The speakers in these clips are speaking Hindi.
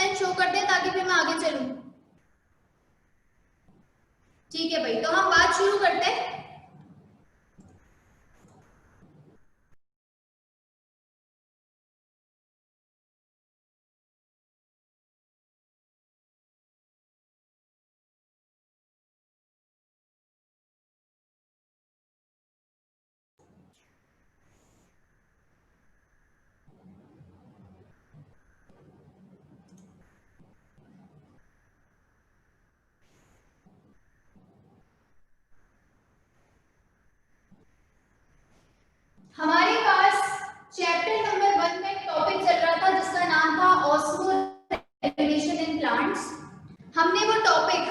लाइन शो कर दे ताकि फिर मैं आगे चलूं। ठीक है भाई, तो हम बात शुरू करते हैं। हमारे पास चैप्टर नंबर 1 में एक टॉपिक चल रहा था जिसका नाम था ऑस्मो रेगुलेशन इन प्लांट्स। हमने वो टॉपिक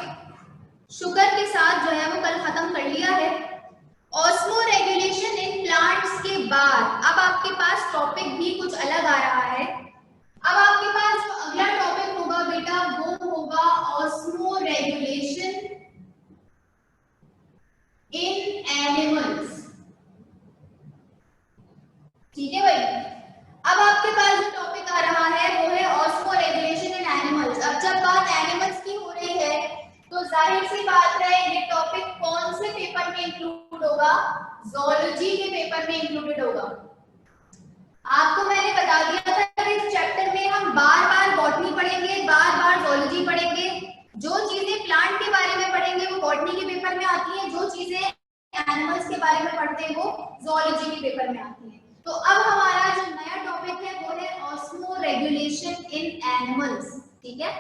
शुगर के साथ जो है वो कल खत्म कर लिया है। ऑस्मो रेगुलेशन इन प्लांट्स के बाद अब आपके पास टॉपिक भी कुछ अलग आ रहा है। अब आपके पास जो अगला टॉपिक होगा बेटा वो होगा ऑस्मो रेगुलेशन इन एनिमल्स। ठीक है भाई, अब आपके पास जो टॉपिक आ रहा है वो है ऑस्मो रेगुलेशन इन एनिमल्स। अब जब बात एनिमल्स की हो रही है तो जाहिर सी बात है ये टॉपिक कौन से पेपर में इंक्लूड होगा? ज़ूलॉजी के पेपर में इंक्लूडेड होगा। आपको मैंने बता दिया था कि इस चैप्टर में हम बार बार बॉटनी पढ़ेंगे, बार बार ज़ूलॉजी पढ़ेंगे। जो चीजें प्लांट के बारे में पढ़ेंगे वो बॉटनी के पेपर में आती है, जो चीजें एनिमल्स के बारे में पढ़ते हैं वो ज़ूलॉजी के पेपर में आती है। तो अब हमारा जो नया टॉपिक है वो है ऑस्मो रेगुलेशन इन एनिमल्स। ठीक है,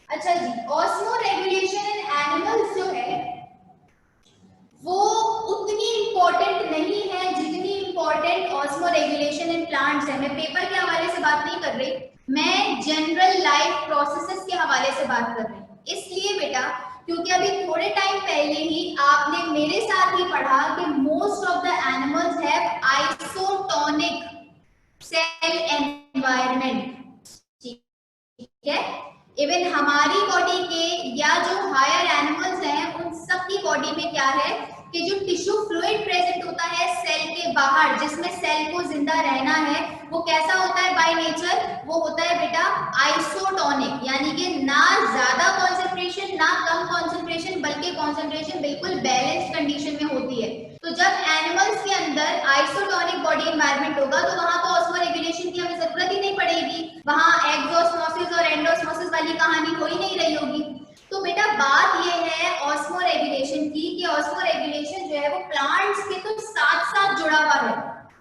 अच्छा जी, ऑस्मो रेगुलेशन इन एनिमल्स जो है वो उतनी इंपॉर्टेंट नहीं है जितनी important osmo regulation in plants है। मैं पेपर के हवाले से बात नहीं कर रही, मैं जनरल लाइफ प्रोसेसेस के हवाले से बात कर रही हूँ। इसलिए बेटा क्योंकि अभी थोड़े टाइम पहले ही आपने मेरे साथ ही पढ़ा कि most of the animals have isotonic cell environment. ठीक है, इवन हमारी बॉडी के या जो हायर एनिमल्स हैं उन सब की बॉडी में क्या है कि जो टिश्यू फ्लूइड प्रेजेंट होता है सेल के बाहर, जिसमें सेल को जिंदा रहना है, वो कैसा होता है बाय नेचर? वो होता है बेटा आइसोटोनिक, यानी कि ना ज्यादा कॉन्सेंट्रेशन ना कम कॉन्सेंट्रेशन, बल्कि कॉन्सेंट्रेशन बिल्कुल बैलेंस कंडीशन में होती है। तो जब एनिमल्स के अंदर आइसोटोनिक बॉडी एनवायरनमेंट होगा तो वहां तो ऑस्मो रेगुलेशन की हमें जरूरत ही नहीं पड़ेगी, वहां एक्सोस्मोसिस और एंडोस्मोसिस वाली कहानी हो ही नहीं रही होगी। तो बेटा बात ये है ऑस्मो रेगुलेशन की कि ऑस्मो रेगुलेशन जो है वो प्लांट्स के तो साथ साथ जुड़ा हुआ है।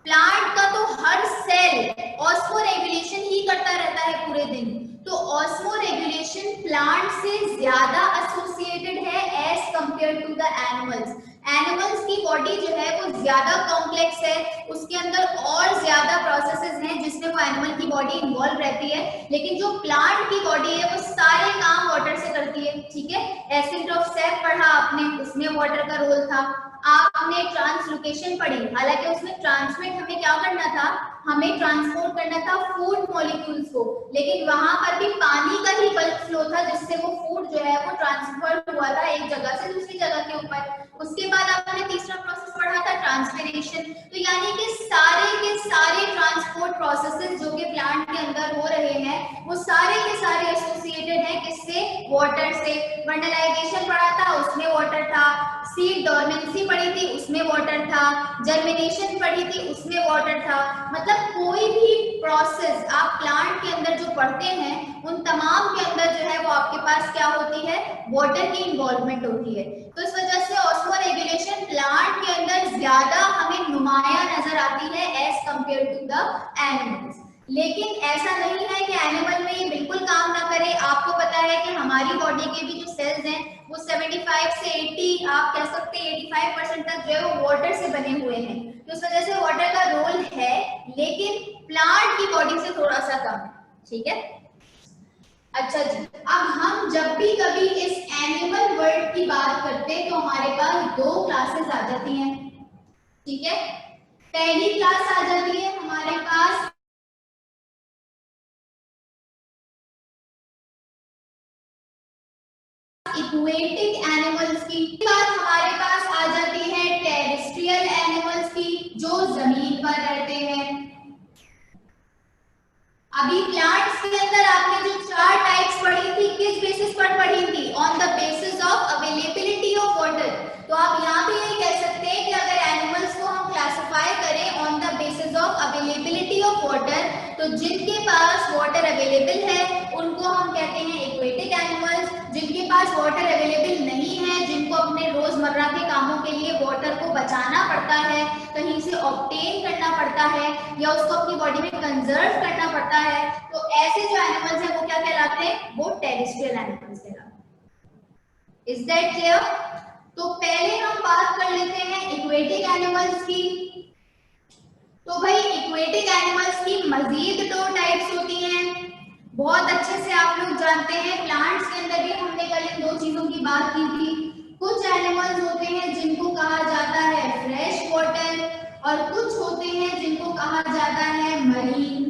प्लांट का तो हर सेल ऑस्मो रेगुलेशन ही करता रहता है पूरे दिन। तो ऑस्मो रेगुलेशन प्लांट से ज्यादा एसोसिएटेड है as compared to the animals. Animals की बॉडी जो है वो ज्यादा कॉम्प्लेक्स है, उसके अंदर और ज्यादा प्रोसेसेस हैं जिसमें वो एनिमल की बॉडी इन्वॉल्व रहती है, लेकिन जो प्लांट की बॉडी है वो सारे काम वाटर से करती है। ठीक है, एसिड ऑफ सेफ पढ़ा आपने, उसमें वाटर का रोल था। आपने ट्रांसलोकेशन पढ़ी, हालांकि उसमें ट्रांसमिट हमें क्या करना था, हमें ट्रांसपोर्ट करना था फूड मॉलिक्यूल्स को, लेकिन वहां पर भी पानी का ही बल्क फ्लो था जिससे वो फूड जो है वो ट्रांसफर हुआ था एक जगह से दूसरी जगह के ऊपर। उसके बाद आपने तीसरा प्रोसेस पढ़ा था ट्रांसपिरेशन। तो यानी कि सारे के सारे ट्रांसपोर्ट प्रोसेसेस जो कि प्लांट के अंदर हो रहे हैं वो सारे के सारे एसोसिएटेड हैं किससे? वाटर से। फर्टिलाइजेशन पढ़ा था, उसमें वाटर था। सीड डोरमेंसी पढ़ी थी, उसमें वाटर था। जर्मिनेशन पढ़ी थी, उसमें वाटर था। मतलब कोई भी प्रोसेस आप प्लांट के अंदर जो पढ़ते हैं उन तमाम के अंदर जो है वो आपके पास क्या होती है? वाटर की इन्वॉल्वमेंट होती है। तो इस वजह से ऑस्मो रेगुलेशन प्लांट के अंदर ज्यादा हमें नुमाया नजर आती है as compared to the animals. लेकिन ऐसा नहीं है कि एनिमल में ये बिल्कुल काम ना करे। आपको पता है कि हमारी बॉडी के भी जो सेल्स हैं वो 75 से 80, आप कह सकते हैं 85% तक जो है वो वाटर से बने हुए हैं। तो इस वजह से वाटर का रोल है, लेकिन प्लांट की बॉडी से थोड़ा सा कम है। ठीक है, अच्छा जी, अब हम जब भी कभी इस एनिमल वर्ल्ड की बात करते हैं तो हमारे पास दो क्लासेस आ जाती हैं। ठीक है, पहली क्लास आ जाती है हमारे पास इक्वेटिक एनिमल्स की, बात हमारे पास आ जाती है टेरेस्ट्रियल एनिमल्स की जो जमीन पर रहते हैं। अभी प्लांट्स के अंदर आपने जो 4 टाइप्स पढ़ी थी, किस बेसिस पर पढ़ी थी? On the basis of availability of water. तो आप यहाँ पे यही कह सकते हैं कि अगर एनिमल्स को हम क्लासिफाई करें on the basis of availability of water, तो जिनके पास वाटर अवेलेबल है उनको हम कहते हैं एक्वेटिक एनिमल्स। जिनके पास वाटर अवेलेबल नहीं है, जिनको अपने रोजमर्रा के कामों के लिए वाटर को बचाना पड़ता है, कहीं से ऑब्टेन करना पड़ता है या उसको अपनी बॉडी में कंजर्व करना पड़ता है, तो ऐसे जो एनिमल्स हैं वो क्या कहलाते हैं? वो टेरेस्ट्रियल एनिमल्स कहलाते हैं। Is that clear? तो पहले हम बात कर लेते हैं इक्वेटिक एनिमल्स की। तो भाई इक्वेटिक एनिमल्स की मजीद 2 टाइप्स होती हैं, बहुत अच्छे से आप लोग जानते हैं। प्लांट्स के अंदर भी हमने कल इन 2 चीजों की बात की थी। कुछ एनिमल्स होते हैं जिनको कहा जाता है फ्रेश वाटर, और कुछ होते हैं जिनको कहा जाता है मरीन।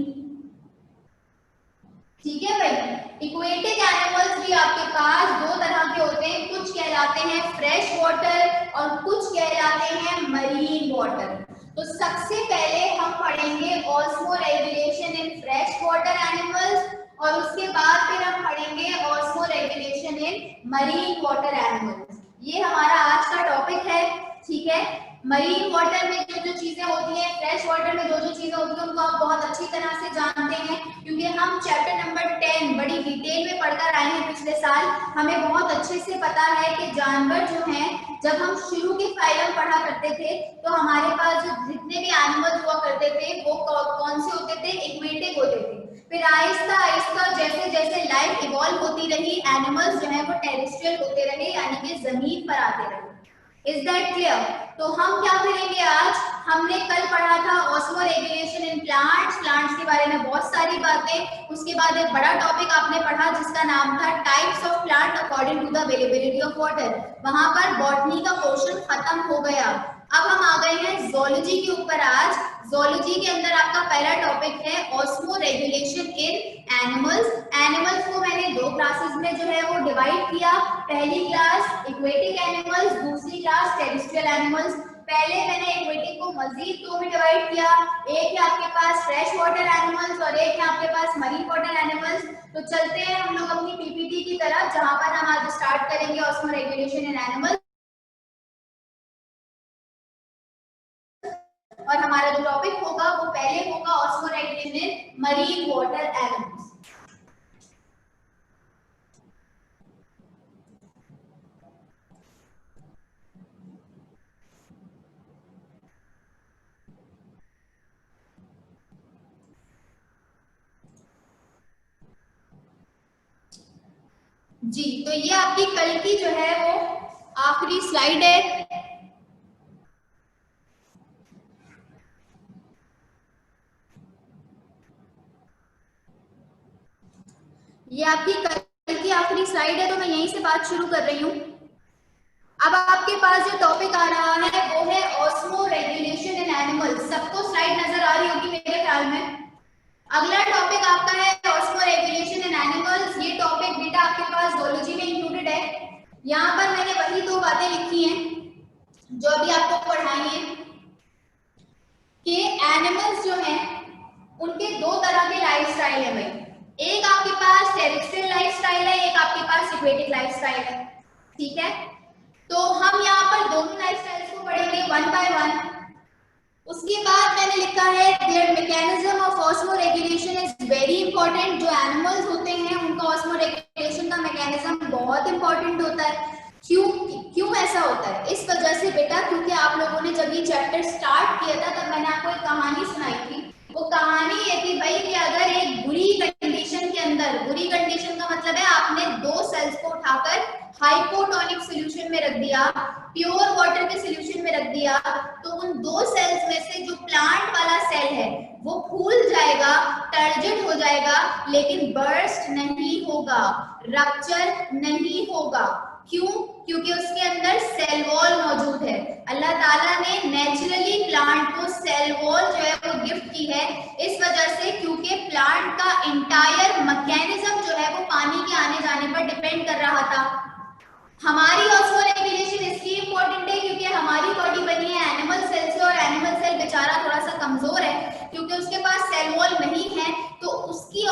ठीक है भाई, इक्वेटिक एनिमल्स भी आपके पास 2 तरह के होते हैं, कुछ कहलाते हैं फ्रेश वाटर और कुछ कहलाते हैं मरीन वाटर। तो सबसे पहले हम पढ़ेंगे osmoregulation in fresh water animals, और उसके बाद फिर हम पढ़ेंगे osmoregulation in marine water animals. ये हमारा आज का टॉपिक है। ठीक है, मरीन वाटर में जो जो चीजें होती हैं, फ्रेश वाटर में जो जो चीजें होती हैं, उनको आप बहुत अच्छी तरह से जानते हैं, क्योंकि हम चैप्टर नंबर 10 बड़ी डिटेल में पढ़कर आए हैं पिछले साल। हमें बहुत अच्छे से पता है कि जानवर जो हैं, जब हम शुरू के फाइलम पढ़ा करते थे तो हमारे पास जो जितने भी एनिमल्स हुआ करते थे वो कौन से होते थे? इक्वेटिक होते थे। फिर आहिस्ता आहिस्ता जैसे जैसे लाइफ इवॉल्व होती रही, एनिमल्स जो है वो टेरेस्ट्रियल होते रहे, यानी कि जमीन पर आते रहे। Is that clear? तो हम क्या करेंगे आज? हमने कल पढ़ा था ऑस्मोरेगुलेशन इन प्लांट्स, प्लांट्स के बारे में बहुत सारी बातें। उसके बाद एक बड़ा टॉपिक आपने पढ़ा जिसका नाम था types of plant according to the availability of water. वहां पर बॉटनी का पोर्शन खत्म हो गया। अब हम आ गए हैं जोलॉजी के ऊपर। आज जोलॉजी के अंदर आपका पहला टॉपिक है ऑस्मोरेगुलेशन इन एनिमल्स। एनिमल्स को मैंने 2 क्लासेस में जो है वो डिवाइड किया। पहली क्लास इक्वेटिक एनिमल्स, दूसरी क्लास टेरेस्ट्रियल एनिमल्स। पहले मैंने इक्वेटिक को मजीद 2 में डिवाइड किया। एक है आपके पास फ्रेश वाटर एनिमल्स और एक है आपके पास मरीन वाटर एनिमल्स। तो चलते हैं हम लोग अपनी पीपीटी की तरफ, जहां पर हम आज स्टार्ट करेंगे ऑस्मोरेगुलेशन इन एनिमल्स, और हमारा जो टॉपिक होगा वो पहले होगा osmoregulation in marine water animals. जी, तो ये आपकी कल की जो है वो आखिरी स्लाइड है। ये आपकी कल की आखिरी स्लाइड है, तो मैं यहीं से बात शुरू कर रही हूँ। अब आपके पास जो टॉपिक आ रहा है वो है ऑस्मोरेगुलेशन इन एनिमल्स। सबको स्लाइड नजर आ रही होगी मेरे ख्याल में। अगला टॉपिक आपका है ऑस्मोरेगुलेशन इन एनिमल्स। ये टॉपिक बेटा आपके पास जोलॉजी में इंक्लूडेड है। यहाँ पर मैंने वही 2 बातें लिखी हैं जो अभी आपको पढ़ाई है कि एनिमल्स जो हैं उनके 2 तरह के लाइफ स्टाइल है भाई। एक आपके पास टेरेस्ट्रियल लाइफ स्टाइल है, एक आपके पास इक्वेटिक लाइफ स्टाइल है। ठीक है, तो हम यहाँ पर दोनों लाइफ स्टाइल्स को पढ़ेंगे 1 बाय 1। उसके बाद मैंने लिखा है there mechanism of osmoregulation is very important. जो एनिमल्स होते हैं उनका ऑस्मोरेगुलेशन का मैकेनिज्म बहुत इंपॉर्टेंट होता है। क्यों ऐसा होता है? इस वजह से बेटा, क्योंकि आप लोगों ने जब ये चैप्टर स्टार्ट किया था तब मैंने आपको एक कहानी सुनाई थी। वो कहानी ये थी भाई कि अगर एक बुरी कंडीशन के अंदर, बुरी कंडीशन का मतलब है आपने 2 सेल्स को उठाकर हाइपोटोनिक सॉल्यूशन में रख दिया, प्योर वाटर के सॉल्यूशन में रख दिया, तो उन 2 सेल्स में से जो प्लांट वाला सेल है वो फूल जाएगा, टर्जिट हो जाएगा, लेकिन बर्स्ट नहीं होगा, रप्चर नहीं होगा। क्यों? क्योंकि उसके अंदर सेल वॉल मौजूद है। अल्लाह ताला ने नेचुरली प्लांट को सेल वॉल जो है वो गिफ्ट की है, इस वजह से क्योंकि प्लांट का इंटायर मैकेनिज्म जो है वो पानी के आने जाने पर डिपेंड कर रहा था। हमारी ऑस्मोरेगुलेशन इसलिए इंपॉर्टेंट है क्योंकि हमारी बॉडी बनी है एनिमल सेल से, और एनिमल सेल बेचारा थोड़ा सा कमजोर है क्योंकि उसके पास सेल वॉल नहीं है, तो उसकी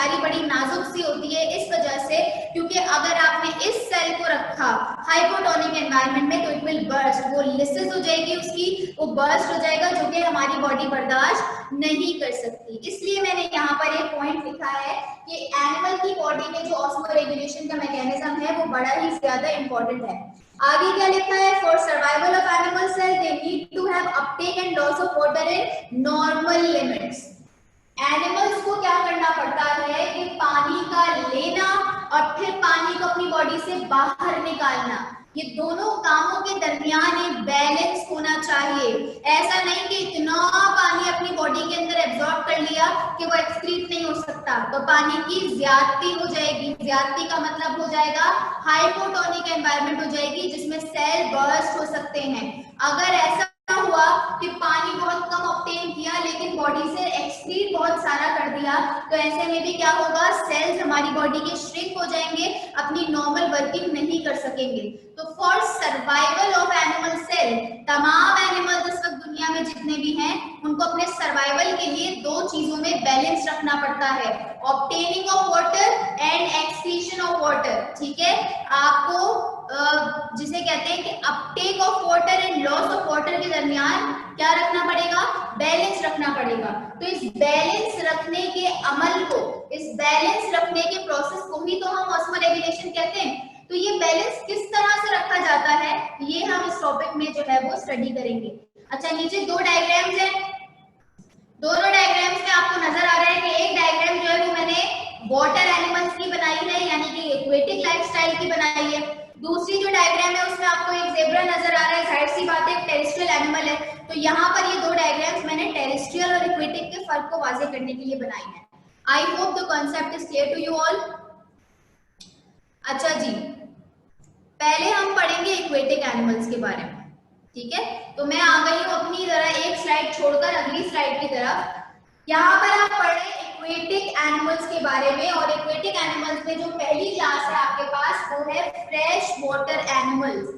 बेचारी बड़ी नाजुक सी होती है इस वजह से, क्योंकि अगर आपने इस सेल को रखा हाइपोटोनिक एनवायरनमेंट में तो इट विल बर्स्ट, वो लिसिस हो जाएगी उसकी, वो बर्स्ट हो जाएगा, जो कि हमारी बॉडी बर्दाश्त नहीं कर सकती। इसलिए मैंने यहाँ पर एक पॉइंट लिखा है कि एनिमल की बॉडी में जो ऑस्मोरेगुलेशन का मैकेनिज्म है वो बड़ा ही ज्यादा इंपॉर्टेंट है। आगे क्या लिखा है, for survival of animal cell they need to have uptake and loss of water in normal limits. Animals को क्या करना पड़ता है कि पानी का लेना और फिर पानी को अपनी बॉडी से बाहर निकालना, ये दोनों कामों के दरमियान एक बैलेंस होना चाहिए। ऐसा नहीं कि इतना पानी अपनी बॉडी के अंदर एब्जॉर्ब कर लिया कि वो एक्सक्रीट नहीं हो सकता, तो पानी की ज्यादती हो जाएगी। ज्यादती का मतलब हो जाएगा हाइपोटोनिक एनवायरनमेंट हो जाएगी, जिसमें सेल बर्स्ट हो सकते हैं। अगर ऐसा हुआ कि पानी बहुत कम ऑब्टेन किया लेकिन बॉडी से एक्सक्रीट बहुत सारा कर दिया, तो ऐसे में भी क्या होगा, सेल्स हमारी बॉडी के श्रिंक हो जाएंगे, अपनी नॉर्मल वर्किंग नहीं कर सकेंगे। तो for survival of animal cell, तमाम एनिमल्स इस वक्त दुनिया में जितने भी हैं उनको अपने सर्वाइवल के लिए दो चीजों में बैलेंस रखना पड़ता है, obtaining of water and excretion of water. ठीक है, आपको जिसे कहते हैं कि Uptake of water and loss of water के दरमियान क्या रखना पड़ेगा, बैलेंस रखना पड़ेगा। तो इस बैलेंस रखने के अमल को, इस बैलेंस रखने के प्रोसेस को ही तो हम ऑस्मोरेगुलेशन कहते हैं। तो ये बैलेंस किस तरह से रखा जाता है, ये हम इस टॉपिक में जो है वो स्टडी करेंगे। अच्छा, नीचे दो डायग्राम्स हैं, दोनों डायग्राम्स में आपको नजर आ रहा है कि एक डायग्राम जो है वो मैंने वाटर एनिमल्स की बनाई है, यानी कि एक्वेटिक लाइफस्टाइल की बनाई है। दूसरी जो डायग्राम है उसमें आपको एक ज़ेब्रा नजर आ रहा है, जाहिर सी बात है एक टेरेस्ट्रियल एनिमल है। तो यहाँ पर ये दो डायग्राम्स मैंने टेरेस्ट्रियल और एक्वेटिक के फर्क को वाज़ेह करने के लिए बनाई है। I hope the concept is clear to you all. अच्छा जी, पहले हम पढ़ेंगे एक्वेटिक एनिमल्स के बारे में। ठीक है, तो मैं आ गई हूँ अपनी जरा एक स्लाइड छोड़कर अगली स्लाइड की तरफ। यहाँ पर आप पढ़े एक्वेटिक एनिमल्स के बारे में, और एक्वेटिक एनिमल्स में जो पहली क्लास है आपके पास वो है फ्रेश वाटर एनिमल्स।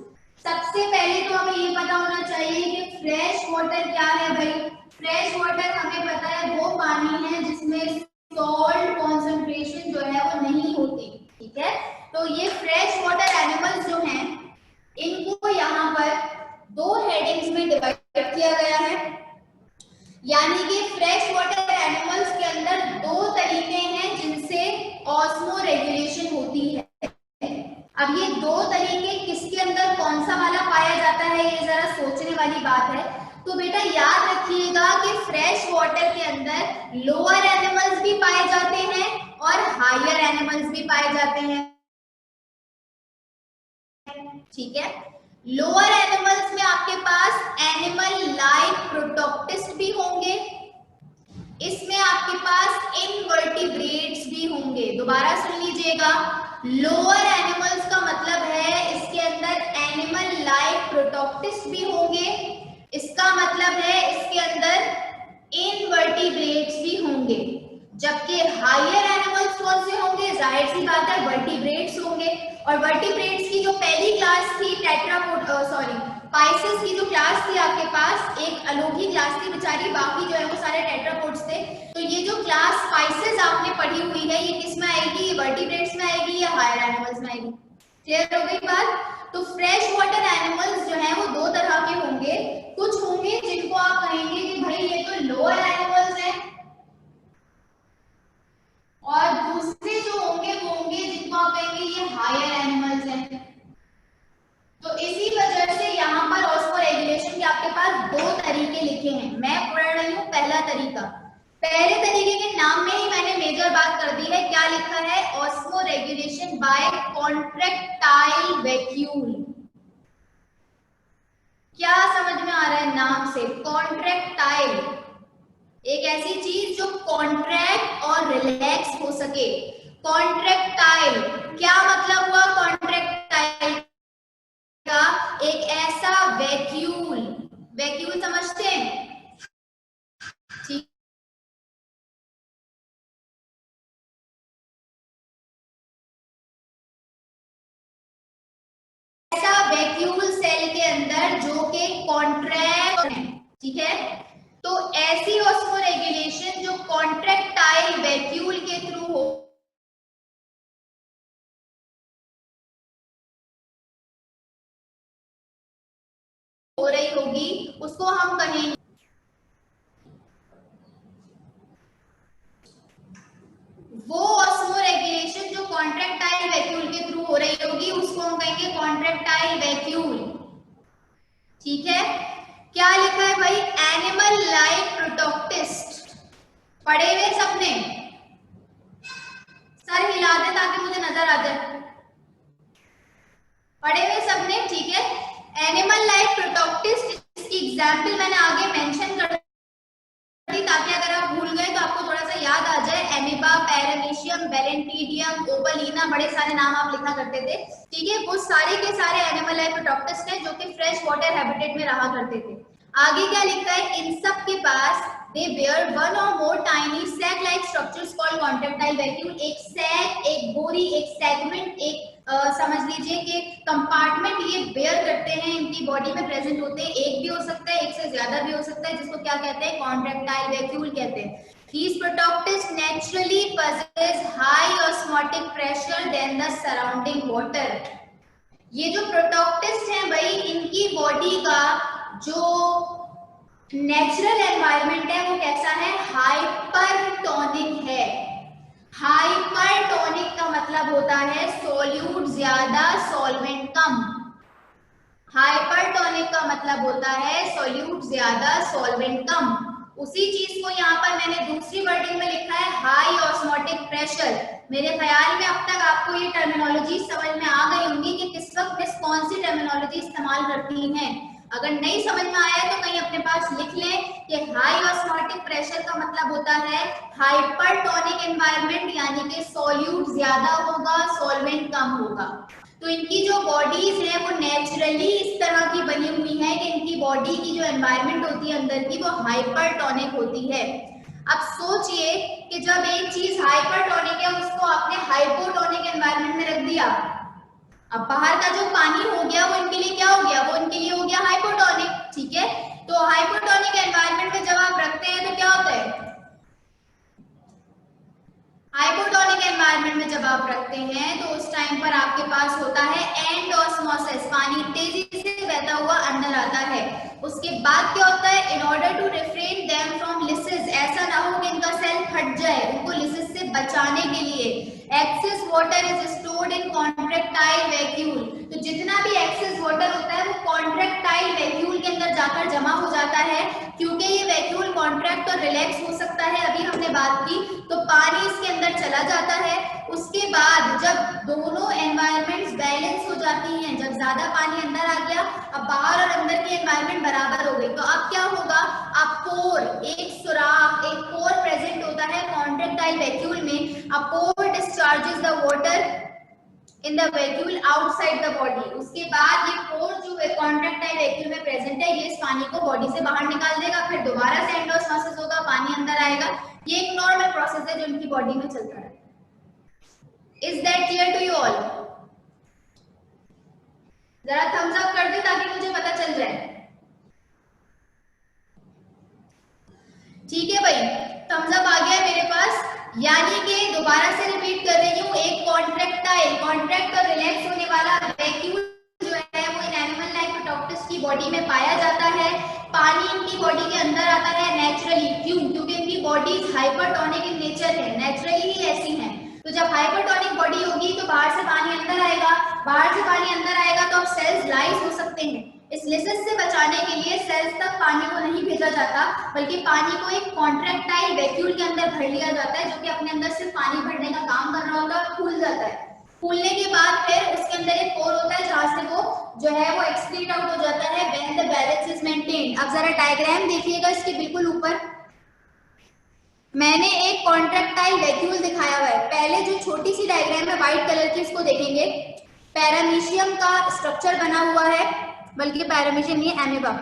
सबसे पहले तो हमें ये पता होना चाहिए कि फ्रेश वाटर क्या है भाई। फ्रेश वाटर हमें पता है वो पानी है जिसमें सॉल्ट कॉन्सेंट्रेशन जो है वो नहीं होती। ठीक है, तो ये फ्रेश वाटर एनिमल्स जो हैं इनको यहाँ पर दो हेडिंग्स में डिवाइड किया गया है, यानी कि फ्रेश वाटर एनिमल्स के अंदर दो तरीके हैं जिनसे ऑस्मो रेगुलेशन होती है। अब ये दो तरीके किसके अंदर कौन सा वाला पाया जाता है, ये जरा सोचने वाली बात है। तो बेटा याद रखिएगा कि फ्रेश वाटर के अंदर लोअर एनिमल्स भी पाए जाते हैं और हायर एनिमल्स भी पाए जाते हैं। ठीक है, लोअर एनिमल्स में आपके पास एनिमल लाइक प्रोटोक्टिस्ट भी होंगे, इसमें आपके पास इनवर्टिब्रेट्स भी होंगे। दोबारा सुन लीजिएगा, लोअर एनिमल्स का मतलब है इसके अंदर एनिमल लाइक प्रोटोक्टिस्ट भी होंगे, इसका मतलब है इसके अंदर इनवर्टिब्रेट्स भी होंगे। जबकि हायर एनिमल्स कौन से होंगे, जाहिर सी बात है वर्टिब्रेट्स होंगे। और वर्टिब्रेट्स की जो पहली क्लास थी पाइसेस की जो क्लास थी आपके पास, एक अलोही क्लास थी बेचारी, बाकी जो है वो सारे टेट्रापोड्स थे। तो ये जो क्लास पाइसेस आपने पढ़ी हुई है ये किस में आएगी, ये वर्टिब्रेट्स में आएगी या हायर एनिमल्स में आएगी। क्लियर हो गई बात। तो फ्रेश वाटर एनिमल्स जो है वो दो तरह के होंगे, कुछ होंगे जिनको आप कहेंगे कि भाई ये तो लोअर एनिमल्स है, और दूसरे जो होंगे वो होंगे जिनको आप कहेंगे ये हायर एनिमल्स हैं। तो इसी वजह से यहाँ पर ऑस्मोरेगुलेशन के आपके पास दो तरीके लिखे हैं। मैं पढ़ रही हूँ पहला तरीका, पहले तरीके के नाम में ही मैंने मेजर बात कर दी है। क्या लिखा है, ऑस्मोरेगुलेशन बाय कॉन्ट्रैक्टाइल वैक्यूल। क्या समझ में आ रहा है नाम से, कॉन्ट्रैक्टाइल, एक ऐसी चीज जो कॉन्ट्रैक्ट और रिलैक्स हो सके। कॉन्ट्रैक्टाइल क्या मतलब हुआ, कॉन्ट्रैक्टाइल का एक ऐसा वैक्यूल, वैक्यूल समझते हैं, ठीक, ऐसा वैक्यूल सेल के अंदर जो कि कॉन्ट्रैक्ट है। ठीक है, तो ऐसी ऑस्मोरेगुलेशन जो कॉन्ट्रैक्टाइल वैक्यूल के थ्रू हो हो रही होगी उसको हम कहेंगे, वो ऑस्मोरेगुलेशन जो कॉन्ट्रैक्टाइल वैक्यूल के थ्रू हो रही होगी उसको हम कहेंगे कॉन्ट्रैक्टाइल वैक्यूल। ठीक है, क्या लिखा है भाई, एनिमल लाइक प्रोटोक्टिस्ट, पढ़े हुए सबने, सर हिला दे ताकि मुझे नजर आ जाए, पढ़े हुए सबने, ठीक है। एनिमल लाइक प्रोटोक्टिस्ट, इसकी एग्जांपल मैंने आगे मेंशन कर दी ताकि अगर आप भूल गए तो आपको थोड़ा सा याद आ जाए। एमीबा, पैरामीशियम, बेलेंटिडियम, ओवलिना, बड़े सारे नाम आप लिखा करते थे, ठीक है। वो सारे के सारे एनिमल लाइक प्रोटोक्टिस्ट हैं जो कि फ्रेश वाटर हैबिटेट में रहा करते थे। आगे क्या लिखा है, इन सब के पास they bear one or more tiny sac like structures called contractile vacuole। एक सैक, एक बोरी, एक सेगमेंट, एक समझ लीजिए कि कंपार्टमेंट ये बेयर करते हैं, इनकी बॉडी में प्रेजेंट होते हैं। एक भी हो सकता है, एक से ज्यादा भी हो सकता है, जिसको क्या कहते हैं, कॉन्ट्रैक्टाइल वैक्यूल कहते हैं। These protoctists naturally possess high osmotic pressure than the surrounding water। ये जो प्रोटोक्टिस्ट हैं भाई, इनकी बॉडी का जो नेचुरल एनवायरनमेंट है वो कैसा है, हाइपरटोनिक है। हाइपरटोनिक का मतलब होता है सोल्यूट ज्यादा सॉल्वेंट कम। हाइपरटोनिक का मतलब होता है सोल्यूट ज्यादा सॉल्वेंट कम। उसी चीज को यहाँ पर मैंने दूसरी वर्डिंग में लिखा है हाई ऑस्मोटिक प्रेशर। मेरे ख्याल में अब तक आपको ये टर्मिनोलॉजी समझ में आ गई होंगी कि किस वक्त किस कौन सी टर्मिनोलॉजी इस्तेमाल करती हैं। अगर नहीं समझ में आया तो कहीं अपने पास लिख लें कि हाई ऑस्मोटिक प्रेशर का मतलब होता है हाइपरटोनिक एनवायरनमेंट, यानी कि सॉल्यूट ज्यादा होगा, सॉल्वेंट कम होगा। तो इनकी जो बॉडीज है वो नेचुरली इस तरह की बनी हुई है कि इनकी बॉडी की जो एनवायरनमेंट होती है अंदर की वो हाइपरटोनिक होती है। अब सोचिए कि जब एक चीज हाइपरटोनिक है उसको आपने हाइपोटोनिक एनवायरनमेंट में रख दिया, अब बाहर का जो पानी हो गया वो इनके लिए क्या हो गया, वो इनके लिए हो गया हाइपोटोनिक। ठीक है, तो हाइपोटोनिक एनवायरनमेंट में जब आप रखते हैं तो क्या होता है, हाइपोटोनिक एनवायरनमेंट में जब आप रखते हैं तो उस टाइम पर आपके पास होता है एंड ऑस्मोसिस, पानी तेजी से बहता हुआ अंदर आता है। उसके बाद क्या होता है, in order to refrain them from lysis, ऐसा ना हो कि इनका सेल फट जाए, उनको लिसिस से बचाने के लिए excess water is stored in contractile vacuole. तो जितना भी एक्सेस वाटर होता है वो कॉन्ट्रैक्टाइल वैक्यूल के अंदर जाकर जमा हो जाता है। क्योंकि ये वैक्यूल कॉन्ट्रैक्ट और रिलैक्स हो सकता है, अभी हमने बात की, तो पानी इसके अंदर चला जाता है। उसके बाद जब दोनों एनवायरनमेंट्स बैलेंस हो जाती हैं, जब ज्यादा पानी अंदर आ गया, अब बाहर और अंदर की एनवायरनमेंट बराबर हो गई, तो अब क्या होगा, अब पोर, एक सुराख, एक पोर प्रेजेंट होता है कॉन्ट्रैक्टाइल वैक्यूल में। अब pore discharges the water in the vacuole outside the body. उसके बाद ये पोर जो है कॉन्ट्रैक्टाइल वैक्यूल में प्रेजेंट है, ये इस पानी को बॉडी से बाहर निकाल देगा, फिर दोबारा से एंडोस्मोसिस होगा, पानी अंदर आएगा। ये एक नॉर्मल प्रोसेस है जो इनकी बॉडी में चलता है। Is that clear to you all? जरा थम्स अप कर दे ताकि मुझे पता चल जाए। ठीक है भाई, थम्स अप आ गया मेरे पास। यानी कि दोबारा से रिपीट कर रही हूँ, एक कॉन्ट्रैक्टाइल, कॉन्ट्रैक्ट और रिलैक्स होने वाला वैक्यूल जो है वो इन एनिमल लाइक प्रोटोक्टिस की बॉडी में पाया जाता है। पानी इनकी बॉडी के अंदर आता है नेचुरली, क्यों, क्योंकि इनकी बॉडी हाइपरटोनिक इन नेचर है, नेचुरली ही ऐसी है। तो जब हाइपरटोनिक बॉडी होगी तो बाहर से पानी अंदर आएगा, बाहर से पानी अंदर आएगा तो अब सेल्स लाइस हो सकते हैं। इस लिसिस से बचाने के लिए सेल्स तक पानी को नहीं भेजा जाता, बल्कि पानी को एक कॉन्ट्रैक्टाइल वैक्यूल के अंदर भर लिया जाता है, जो कि अपने अंदर सिर्फ पानी भरने का काम कर रहा होता है और फूल जाता है। फूलने के बाद फिर उसके अंदर एक पोर होता है जहां से वो जो है वो एक्सक्रीट आउट हो जाता है when the balance is maintained. अब जरा डायग्राम देखिएगा इसके बिल्कुल ऊपर मैंने एक कॉन्ट्रैक्टाइल वैक्यूल दिखाया हुआ है। पहले जो छोटी सी डायग्राम है व्हाइट कलर की, इसको देखेंगे। पैरामीशियम का स्ट्रक्चर बना हुआ है, बल्कि पैरामीशियम नहीं, एमीबा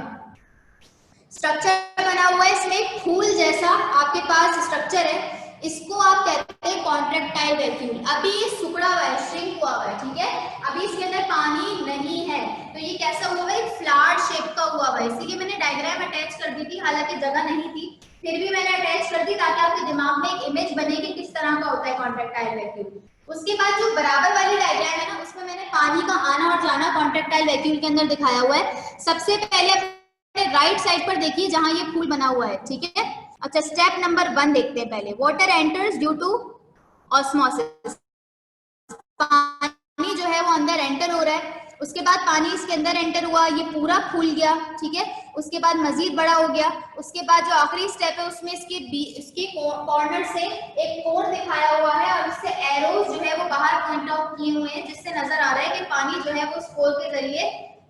स्ट्रक्चर बना हुआ है। इसमें एक फूल जैसा आपके पास स्ट्रक्चर है, इसको आप कहते हैं कॉन्ट्रैक्टाइल वैक्यूल। अभी ये सिकुड़ा हुआ है, श्रिंक हुआ है, ठीक है, अभी इसके अंदर पानी नहीं है, तो ये कैसा हुआ है, एक फ्लावर शेप का हुआ है। इसीलिए मैंने डायग्राम अटैच कर दी थी, हालांकि जगह नहीं थी, फिर भी मैंने अटैच कर दी ताकि आपके दिमाग में एक इमेज बने कि किस तरह का होता है कॉन्ट्रैक्टाइल वैक्यूल। उसके बाद जो बराबर वाली डायग्राम है ना, उसमें मैंने पानी का आना और जाना कॉन्ट्रेक्टाइल वैक्यूल के अंदर दिखाया हुआ है। सबसे पहले अपने राइट साइड पर देखिए जहां ये फूल बना हुआ है, ठीक है। अच्छा, स्टेप नंबर 1 देखते हैं पहले। Water enters due to osmosis, पानी जो है वो अंदर एंटर हो रहा है। उसके बाद पानी इसके अंदर एंटर हुआ, ये पूरा फूल गया, ठीक है। उसके बाद मजीद बड़ा हो गया। उसके बाद जो आखिरी स्टेप है उसमें इसके कॉर्नर से एक कोण दिखाया हुआ है और उससे एरोज जो है वो बाहर पॉइंट आउट किए हुए हैं, जिससे नजर आ रहा है कि पानी जो है वो इस होल के जरिए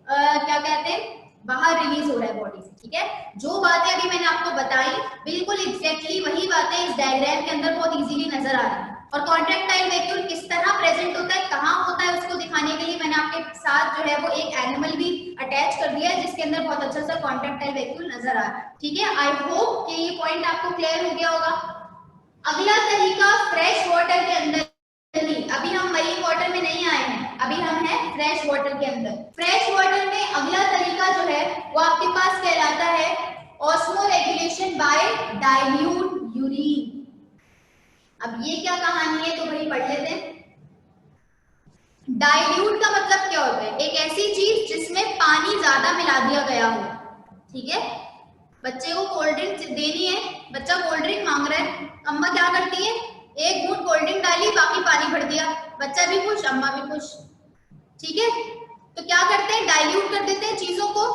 क्या कहते हैं, बाहर रिलीज हो रहा है बॉडी से, ठीक है। जो बातें अभी मैंने आपको बताई बिल्कुल एग्जैक्टली वही बातें इस डायग्राम के अंदर बहुत इजीली नजर आ रही है। और कॉन्ट्रैक्टाइल वैक्यूल किस तरह प्रेजेंट होता है, कहाँ होता है, उसको दिखाने के लिए मैंने आपके साथ जो है वो एक एनिमल भी अटैच कर दिया है, जिसके अंदर बहुत अच्छा सा कॉन्ट्रैक्टाइल वैक्यूल नजर आ रहा है, ठीक है। आई होप कि ये पॉइंट आपको क्लियर हो गया होगा। अगला तरीका फ्रेश वाटर के अंदर, अभी हम मरीन वाटर में नहीं आए हैं, अभी हम हैं फ्रेश वाटर के अंदर। फ्रेश वाटर में अगला तरीका जो है वो आपके पास कहलाता है osmo regulation bye dilute urine. अब ये क्या कहानी है तो भाई पढ़ लेते हैं। डाइल्यूट का मतलब क्या होता है, एक ऐसी चीज जिसमें पानी ज्यादा मिला दिया गया हो, ठीक है। बच्चे को कोल्ड ड्रिंक देनी है, बच्चा कोल्ड ड्रिंक मांग रहा है, अम्मा क्या करती है, एक घूंट कोल्ड ड्रिंक डाली, बाकी पानी भर दिया, बच्चा भी खुश अम्मा भी खुश, ठीक है। तो क्या करते हैं, डाइल्यूट कर देते हैं चीजों को।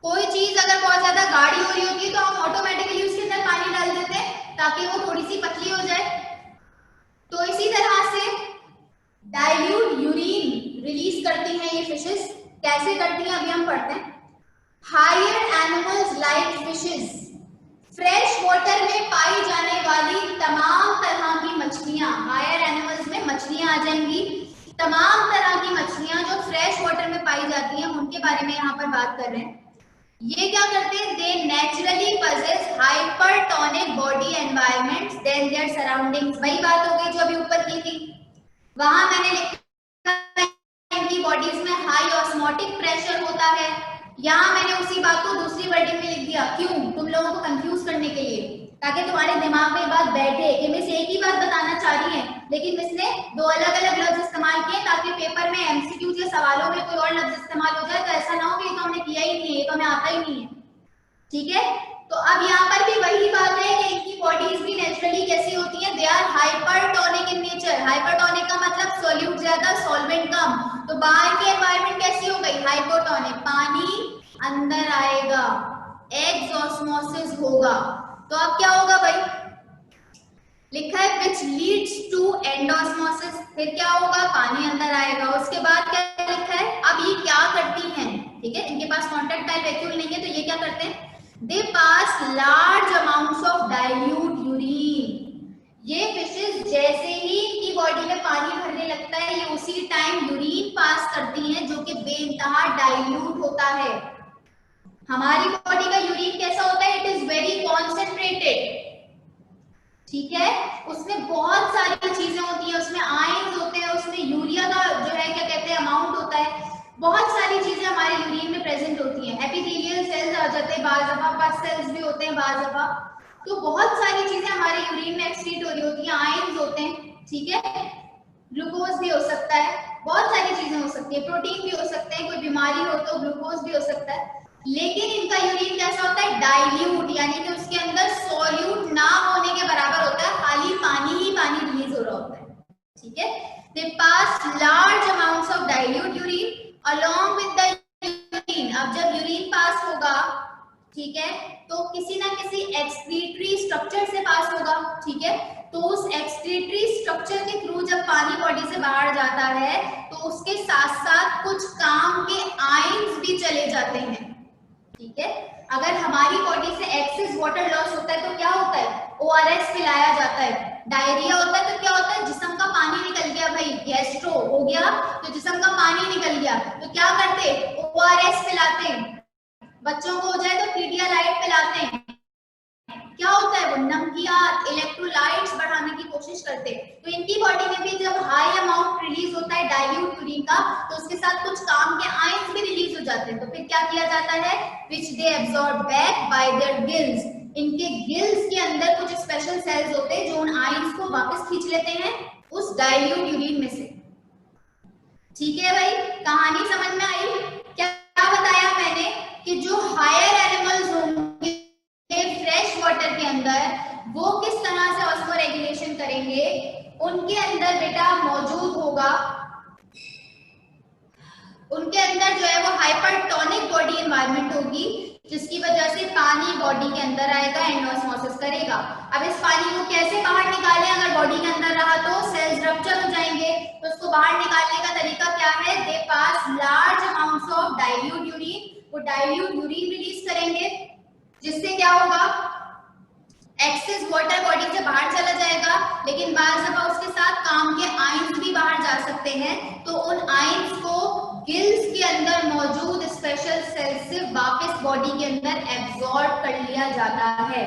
कोई चीज अगर बहुत ज्यादा गाढ़ी हो रही होती है तो हम ऑटोमेटिकली उसके अंदर पानी डाल देते हैं ताकि वो थोड़ी सी पतली हो जाए। तो इसी तरह से डाइल्यूट यूरिन रिलीज करती हैं ये फिशेस। कैसे करती हैं अभी हम पढ़ते हैं। Higher animals like fishes, fresh water में पाई जाने वाली तमाम तरह की मछलियां, हायर एनिमल्स में मछलियां आ जाएंगी। तमाम तरह की मछलियां जो फ्रेश वाटर में पाई जाती हैं उनके बारे में यहाँ पर बात कर रहे हैं। ये क्या करते हैं, they naturally possess hypertonic body environments than their surroundings. वही बात हो गई जो अभी ऊपर की थी, वहां मैंने लिखा इनकी बॉडीज में हाई ऑस्मोटिक प्रेशर होता है। यहाँ मैंने उसी बात को दूसरी वर्डिंग में लिख दिया, क्यों, तुम लोगों को कंफ्यूज करने के लिए, ताकि तुम्हारे दिमाग में बात बैठे कि मिस एक ही बात बताना चाह रही है, लेकिन मिस ने दो अलग अलग लफ्ज इस्तेमाल किए ताकि पेपर में एमसीक्यू के सवालों में कोई और लफ्ज इस्तेमाल हो जाए तो ऐसा ना हो कि ये तो हमने किया ही नहीं है, ये तो हमें आता ही नहीं है, ठीक है। तो अब यहाँ पर भी वही बात है कि इनकी बॉडीज भी नेचुरली कैसी होती हैं, they are hypertonic in nature. Hypertonic का मतलब सोल्यूट ज्यादा सॉल्वेंट कम। तो बाहर की एनवायरनमेंट कैसी हो गई, हाइपोटोनिक, पानी अंदर आएगा, एक्सऑस्मोसिस होगा। तो अब क्या होगा भाई, लिखा है which leads to endosmosis, फिर क्या होगा, पानी अंदर आएगा। उसके बाद क्या लिखा है, अब ये क्या करती हैं, ठीक है, इनके पास कॉन्ट्रैक्टाइल वैक्यूल नहीं है तो ये क्या करते हैं, they pass large amounts of dilute urine. ये फिशेस जैसे ही इनकी बॉडी में पानी भरने लगता है ये उसी टाइम यूरिन पास करती हैं जो कि बेइंतहा डाइल्यूट होता है। हमारी बॉडी का यूरिन कैसा होता है, इट इज वेरी कॉन्सेंट्रेटेड, ठीक है। उसमें बहुत सारी चीजें होती हैं, उसमें आयंस होते हैं, उसमें यूरिया का जो है क्या कहते हैं अमाउंट होता है, बहुत सारी चीजें हमारे यूरिन में प्रेजेंट होती हैं। एपिथेलियल सेल्स आ जाते हैं बाज दफा, पस सेल्स भी होते हैं बाज दफा। तो बहुत सारी चीजें हमारे यूरिन में एक्सक्रीट हो रही होती हैं, आयंस होते हैं, ठीक है। ग्लूकोज भी हो सकता है, बहुत सारी चीजें हो सकती है, प्रोटीन भी हो सकते हैं, कोई बीमारी हो तो ग्लूकोज भी हो सकता है। लेकिन इनका यूरिन कैसा होता है, डाइल्यूट, यानी कि उसके अंदर सॉल्यूट ना होने के बराबर होता है, खाली पानी ही पानी रिलीज हो रहा होता है, ठीक है। They pass large amounts of dilute urine along with the urine. अब जब यूरिन पास होगा, ठीक है, तो किसी ना किसी एक्सक्रीटरी स्ट्रक्चर से पास होगा, ठीक है। तो उस एक्सक्रीटरी स्ट्रक्चर के थ्रू जब पानी बॉडी से बाहर जाता है तो उसके साथ साथ कुछ काम के आयंस भी चले जाते हैं, ठीक है। अगर हमारी बॉडी से एक्सेस वाटर लॉस होता है तो क्या होता है, ओआरएस पिलाया जाता है। डायरिया होता है तो क्या होता है, जिस्म का पानी निकल गया भाई, गैस्ट्रो हो गया तो जिस्म का पानी निकल गया, तो क्या करते, ओआरएस पिलाते हैं। बच्चों को हो जाए तो पीडियालाइट पिलाते हैं। क्या होता है, वो नमकियात, इलेक्ट्रोलाइट्स बढ़ाने की कोशिश करते हैं। तो इनकी बॉडी में भी जब हाई अमाउंट रिलीज होता है डाइल्यूट यूरिन का तो उसके साथ कुछ काम के आयंस भी रिलीज हो जाते हैं। तो फिर क्या किया जाता है, which they absorb back by their gills. इनके गिल्स के अंदर कुछ स्पेशल सेल्स होते हैं जो उन आयंस को वापस खींच लेते हैं उस डाइल्यूट यूरिन में से। ठीक है भाई, कहानी समझ में आई? क्या बताया मैंने कि जो हायर एनिमल्स होंगे फ्रेश वाटर के अंदर, वो किस तरह से ऑस्मोरेगुलेशन करेंगे। उनके अंदर बेटा मौजूद होगा, उनके अंदर जो है वो हाइपरटोनिक बॉडी एनवायरनमेंट होगी, जिसकी वजह से पानी बॉडी के अंदर आएगा, एंडोस्मोसिस करेगा। अब इस पानी को कैसे बाहर निकालें? अगर बॉडी के अंदर रहा तो सेल्स रप्चर हो जाएंगे, तो उसको बाहर निकालने का तरीका क्या है? They pass large amounts of dilute urine, वो डाइल्यूट यूरिन रिलीज करेंगे, जिससे क्या होगा? एक्सेस वाटर बॉडी से बाहर चला जाएगा, लेकिन बार दफा उसके साथ काम के आयंस भी बाहर जा सकते हैं, तो उन आयंस को गिल्स के अंदर मौजूद स्पेशल सेल से वापस बॉडी के अंदर एब्जॉर्ब कर लिया जाता है।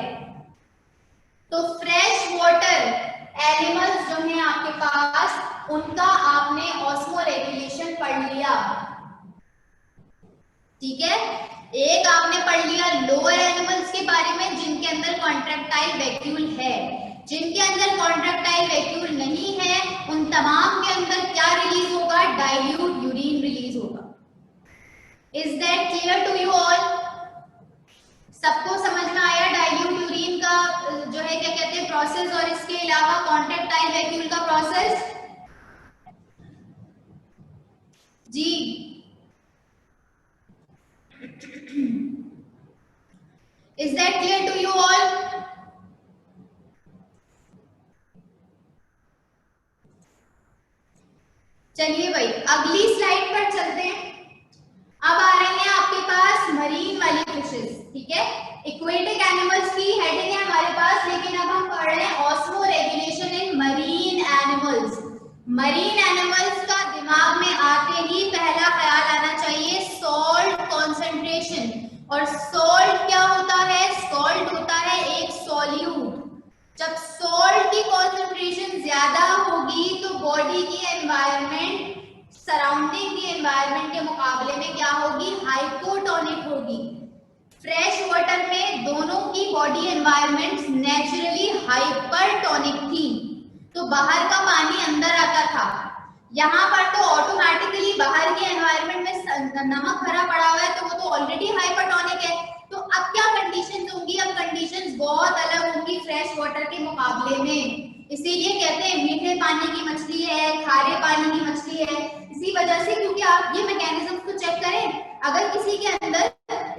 तो फ्रेश वाटर एनिमल्स जो हैं आपके पास, उनका आपने ऑस्मोरेगुलेशन पढ़ लिया। ठीक है, एक आपने पढ़ लिया लोअर एनिमल्स के बारे में जिनके अंदर कॉन्ट्रैक्टाइल वैक्यूल है। जिनके अंदर कॉन्ट्रैक्टाइल वैक्यूल नहीं है, उन तमाम के अंदर क्या रिलीज होगा? डाइल्यूट यूरिन रिलीज होगा। Is that clear to you all? सबको समझ में आया डाइल्यूट यूरिन का जो है क्या कहते हैं प्रोसेस, और इसके अलावा कॉन्ट्रैक्टाइल वैक्यूल का प्रोसेस? जी, is that clear to you all? चलिए भाई अगली स्लाइड पर चलते हैं। अब आ रही है आपके पास मरीन वाली फिशेस। ठीक है, एक्वेटिक एनिमल्स की हेडिंग है हमारे पास, लेकिन अब हम पढ़ रहे हैं osmoregulation in marine animals. Marine animals का दिमाग में आते ही पहला ख्याल आना चाहिए सॉल्ट कॉन्सेंट्रेशन। और सॉल्ट क्या होता है? सॉल्ट होता है एक सॉल्यूट। जब सॉल्ट की कॉन्सेंट्रेशन ज्यादा होगी तो बॉडी की एनवायरनमेंट सराउंडिंग की एनवायरनमेंट के मुकाबले में क्या होगी? हाइपोटोनिक होगी। फ्रेश वाटर में दोनों की बॉडी एनवायरनमेंट नेचुरली हाइपरटोनिक थी, तो बाहर का पानी अंदर आता था। यहाँ पर तो ऑटोमेटिकली बाहर के एनवायरनमेंट में नमक भरा पड़ा हुआ है, तो वो तो ऑलरेडी हाइपरटोनिक है। तो अब क्या कंडीशंस होंगी? अब कंडीशंस बहुत अलग होंगी फ्रेश वाटर के मुकाबले में। इसीलिए कहते हैं मीठे पानी की मछली है, खारे पानी की मछली है, इसी वजह से, क्योंकि आप ये मैकेनिज्म को चेक करें, अगर किसी के अंदर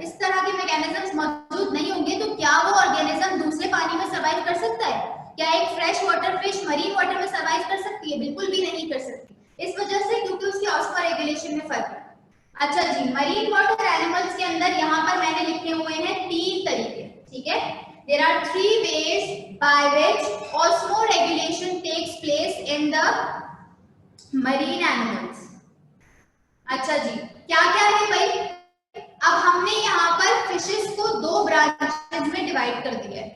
इस तरह के मैकेनिज्म मौजूद नहीं होंगे तो क्या वो ऑर्गेनिज्म दूसरे पानी में सर्वाइव कर सकता है? क्या एक fresh water fish marine water में सर्वाइव कर सकती है? बिल्कुल भी नहीं कर सकती। इस वजह से, क्योंकि उसकी ऑस्मोरेगुलेशन में फर्क है। अच्छा जी, मरीन वाटर एनिमल्स के अंदर यहाँ पर मैंने लिखे हुए हैं 3 तरीके। ठीक है, there are 3 ways by which osmoregulation takes place in the marine animals। अच्छा जी, क्या क्या है भाई? अब हमने यहाँ पर फिशेस को 2 ब्रांचेस में डिवाइड कर दिया है।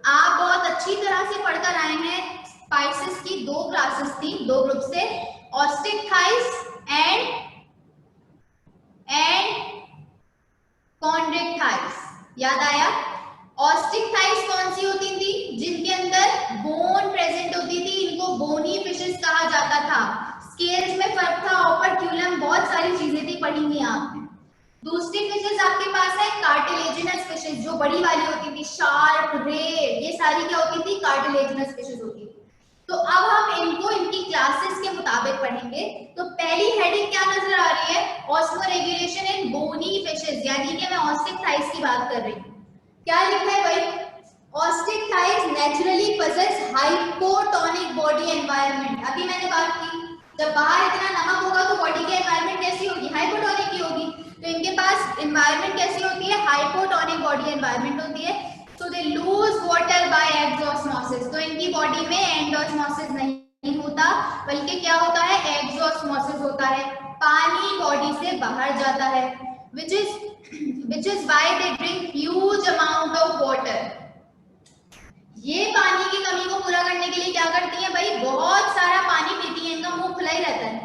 आप बहुत अच्छी तरह से पढ़कर आए हैं, स्पाइसेस की 2 क्लासेस थी, 2 ग्रुप से, ऑस्टिकथाइस एंड कॉन्ड्रिक्थाइस। याद आया? ऑस्टिकथाइस कौन सी होती थी? जिनके अंदर बोन प्रेजेंट होती थी, इनको बोनी फिशेस कहा जाता था। स्केल्स में फर्क था, ऑपर्क्यूलम, बहुत सारी चीजें थी, पढ़ी हुई आपने। दूसरी फिशेस आपके पास है कार्टिलेजिनस फिशेस, जो बड़ी वाली होती थी, शार्क, रे, ये सारी क्या होती थी? कार्टिलेजिनस फिशेस होती थी। तो अब हम इनको इनकी क्लासेस के मुताबिक पढ़ेंगे। तो पहली हेडिंग क्या नजर आ रही है? ऑस्मोरेगुलेशन इन बोनी फिशेस, यानी कि मैं ऑस्टिकथाइस की बात कर रही हूँ। क्या लिखा है भाई? Osteichthyes naturally possess hypotonic body environment. अभी मैंने बात की, जब बाहर इतना नमक होगा तो बॉडी की एनवायरनमेंट कैसी होगी? हाइपोटोनिक की होगी। तो इनके पास एनवायरनमेंट कैसी होती है? हाइपोटोनिक बॉडी एनवायरनमेंट होती है। So they lose water by exosmosis। तो इनकी बॉडी में एंडोस्मोसिस नहीं होता, बल्कि क्या होता है? एक्सोस्मोसिस होता है, पानी बॉडी से बाहर जाता है। which is why they drink huge amount of water। ये पानी की कमी को पूरा करने के लिए क्या करती है भाई? बहुत सारा पानी पीती है, इनका मुंह खुला ही रहता है।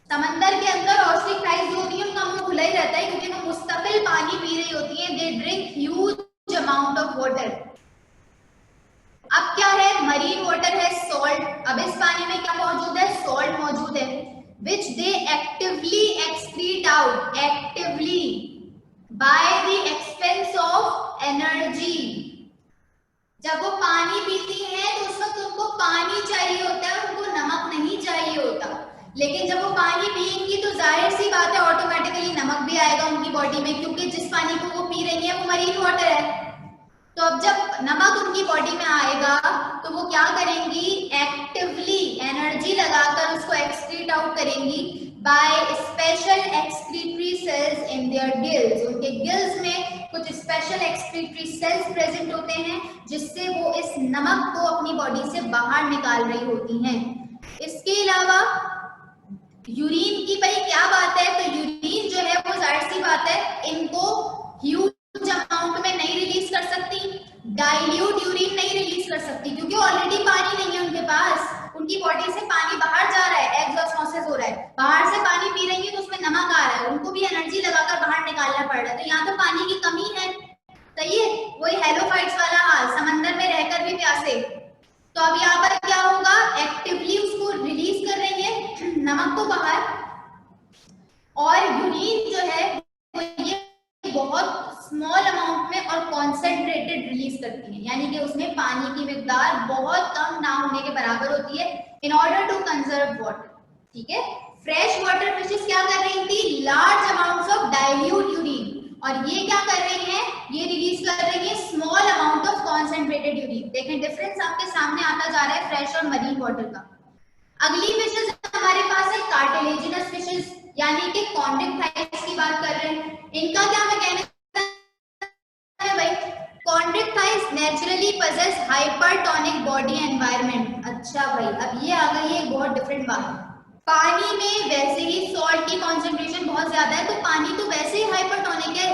समंदर के अंदर ऑस्टिकथाइस जो होती है उनका मुंह खुला ही रहता है, क्योंकि वो मुस्तकिल पानी पी रही होती है। They drink huge amount of water. अब क्या है? मरीन वाटर है सॉल्ट। अब इस पानी में actively excrete out, actively by the expense of energy. जब वो पानी पीती हैं तो उस वक्त उनको पानी चाहिए होता है, उनको नमक नहीं चाहिए होता। लेकिन जब वो पानी पिएंगी तो जाहिर सी बात है ऑटोमेटिकली नमक भी आएगा उनकी बॉडी में, क्योंकि जिस पानी को वो पी रही है वो मरीन वाटर है। तो अब जब नमक उनकी बॉडी में आएगा तो वो क्या करेंगी, एक्टिवली एनर्जी लगाकर उसको एक्सक्रीट आउट करेंगी by special excretory cells in their gills. उनके गिल्स में कुछ स्पेशल एक्सक्रीटरी सेल्स प्रेजेंट होते हैं जिससे वो इस नमक को अपनी बॉडी से बाहर निकाल रही होती हैं। इसके अलावा यूरिन की भाई क्या बात है, तो यूरिन जो है वो जाहिर सी बात है इनको ह्यूज अमाउंट में नहीं रिलीज कर सकती, डाइल्यूट यूरिन नहीं रिलीज कर सकती, क्योंकि ऑलरेडी पानी नहीं है उनके पास, उनकी बॉडी से पानी बाहर जा रहा है, एक्सऑस्मोसिस हो रहा है, बाहर से पानी पी रही है तो उसमें नमक आ रहा है, उनको भी एनर्जी लगाकर बाहर निकालना पड़ रहा है। तो यहाँ तो पानी की कमी है, सही है, वही हेलोफाइट्स वाला हाल, समंदर में रहकर भी प्यासे। तो अब यहाँ पर क्या होगा, एक्टिवली उसको रिलीज कर रही है नमक को बाहर, और यूरिन जो है वो ये बहुत स्मॉल अमाउंट में और कॉन्सेंट्रेटेड रिलीज करती है, यानी कि उसमें पानी की मिकदार बहुत कम ना होने के बराबर होती है, in order to conserve water. ठीक है, फ्रेश वाटर फिशेस क्या कर रही थी, large amounts of dilute urine, और ये क्या कर रही हैं, ये रिलीज कर रही है small amount of concentrated urine. देखें डिफरेंस आपके सामने आता जा रहा है फ्रेश और मरीन वाटर का। अगली फिशेस हमारे पास है कार्टिलेजिनस फिशेस, यानी कि कॉन्ड्रिक्टाइल्स की बात कर रहे हैं। इनका क्या मैकेनिज्म है भाई, chondrichthyes naturally possess hypertonic body environment. अच्छा भाई, अब ये आ गई है बहुत डिफरेंट बात। पानी में वैसे ही सॉल्ट की कॉन्सेंट्रेशन बहुत ज्यादा है, तो पानी तो वैसे ही हाइपरटोनिक है,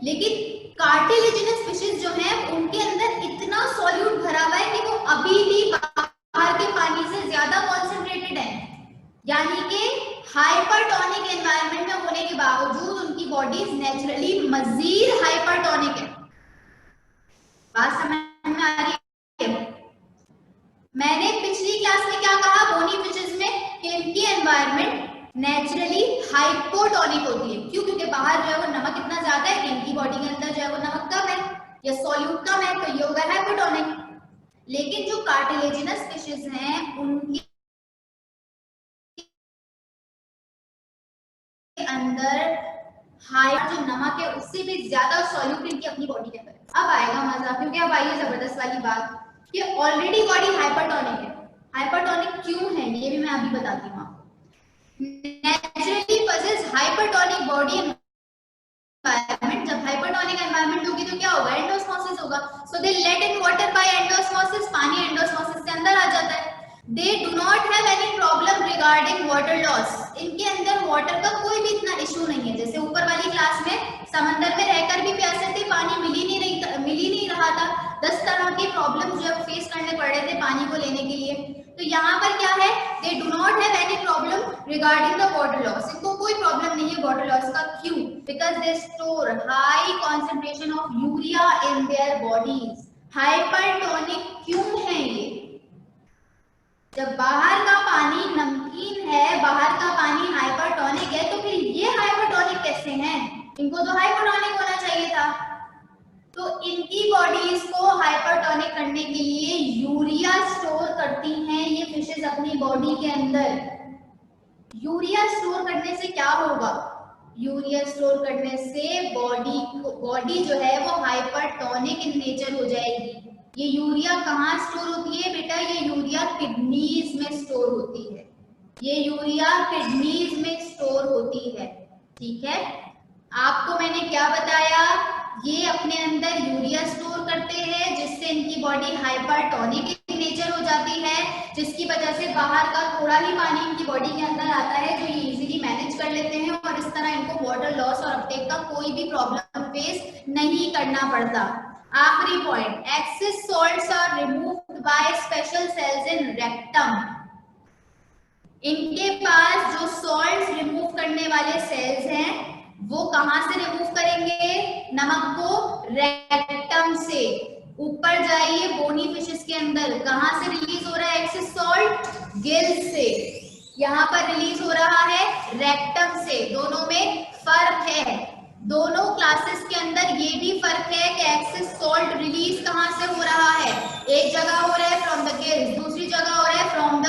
लेकिन कार्टिलेजिनस फिशेस जो हैं उनके अंदर इतना सॉल्यूट भरा हुआ है कि वो अभी भी बाहर के पानी से ज्यादा कॉन्सेंट्रेटेड है, यानी कि हाइपरटोनिक एनवायरनमेंट में होने के बावजूद उनकी बॉडीज नेचुरली मजीद हाइपरटोनिक है। बात समझ में आ रही है? मैंने पिछली क्लास में क्या कहा, बोनी फिशेस में, कि इनकी एनवायरनमेंट नेचुरली हाइपोटोनिक होती है। क्यों? क्योंकि बाहर जो है वो नमक इतना ज्यादा है कि इनकी बॉडी के अंदर जो है वो नमक कम है या सॉल्यूट कम है, तो ये होगा हाइपोटोनिक। लेकिन जो कार्टिलेजिनस फिशेस हैं उनके अंदर हाई जो नमक है उससे भी ज्यादा सॉल्यूट इनकी अपनी बॉडी के अंदर। अब आएगा मजा, क्योंकि अब आइए जबरदस्त वाली बात कि ऑलरेडी बॉडी हाइपरटोनिक है। हाइपरटोनिक क्यों है ये भी मैं अभी बताती हूँ आपको। Naturally possess hypertonic body environment, जब हाइपरटोनिक एनवायरनमेंट होगी तो क्या होगा, एंडोस्मोसिस होगा। So they let in water by endosmosis, पानी एंडोस्मोसिस से अंदर आ जाता है। They do not have any problem regarding water loss. इनके अंदर वाटर का कोई भी इतना इशू नहीं है। जैसे ऊपर वाली क्लास में समंदर में रहकर भी प्यासे थे, पानी मिल ही नहीं रहा था, 10 तरह के प्रॉब्लम जो है फेस करने पड़ रहे थे पानी को लेने के लिए। तो यहाँ पर क्या है, they do not have any problem regarding the water loss. इनको कोई प्रॉब्लम नहीं है वाटर लॉस का। क्यों? Because they store high concentration of urea in their bodies. Hypertonic क्यों है ये? जब बाहर का पानी नमकीन है, बाहर का पानी हाइपरटोनिक है, तो फिर ये हाइपरटोनिक कैसे हैं? इनको तो हाइपोटोनिक होना चाहिए था। तो इनकी बॉडीज को हाइपरटोनिक करने के लिए यूरिया स्टोर करती हैं ये फिशेस अपनी बॉडी के अंदर। यूरिया स्टोर करने से क्या होगा, यूरिया स्टोर करने से बॉडी जो है वो हाइपरटोनिक इन नेचर हो जाएगी। ये यूरिया कहाँ स्टोर होती है बेटा, ये यूरिया किडनीज में स्टोर होती है, ये यूरिया किडनीज में स्टोर होती है। ठीक है, आपको मैंने क्या बताया, ये अपने अंदर यूरिया स्टोर करते हैं जिससे इनकी बॉडी हाइपरटोनिक इन नेचर हो जाती है, जिसकी वजह से बाहर का थोड़ा ही पानी इनकी बॉडी के अंदर आता है जो ये इजीली मैनेज कर लेते हैं, और इस तरह इनको वाटर लॉस और अपटेक का कोई भी प्रॉब्लम फेस नहीं करना पड़ता। आखिरी point, excess salts are removed by special cells in rectum. इनके पास जो सॉल्ट्स रिमूव करने वाले सेल्स हैं वो कहां से रिमूव करेंगे, नमक को रेक्टम से। ऊपर जाइए बोनी फिशेस के अंदर कहां से रिलीज हो रहा है एक्सेस सॉल्ट, गिल्स से, यहाँ पर रिलीज हो रहा है रेक्टम से। दोनों में फर्क है, दोनों क्लासेस के अंदर ये भी फर्क है कि एक्सेस सॉल्ट रिलीज कहाँ से हो रहा है। एक जगह हो रहा है फ्रॉम द गिल्स, दूसरी जगह हो रहा है फ्रॉम द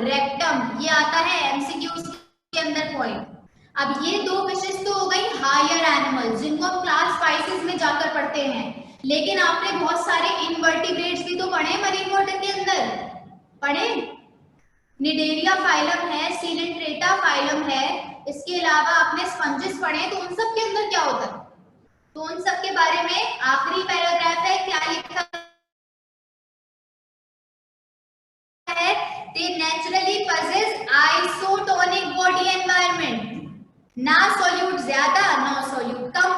रेक्टम। ये आता है एमसीक्यूज के अंदर पॉइंट। अब ये दो फिशेस तो हो गई हायर एनिमल्स जिनको हम क्लास स्पाइसेस में जाकर पढ़ते हैं, लेकिन आपने बहुत सारे इनवर्टिब्रेट्स भी तो पढ़े मरीन वाटर के अंदर, पढ़े? निडेरिया फाइलम है, सीलेंट्रेटा फाइलम है, इसके अलावा आपने स्पंजेस पढ़े, तो उन सब के अंदर क्या होता है? तो उन सब के बारे में आखिरी पैराग्राफ है, क्या लिखा है? they naturally possess isotonic body environment, ना सॉल्यूट ज्यादा ना सॉल्यूट कम,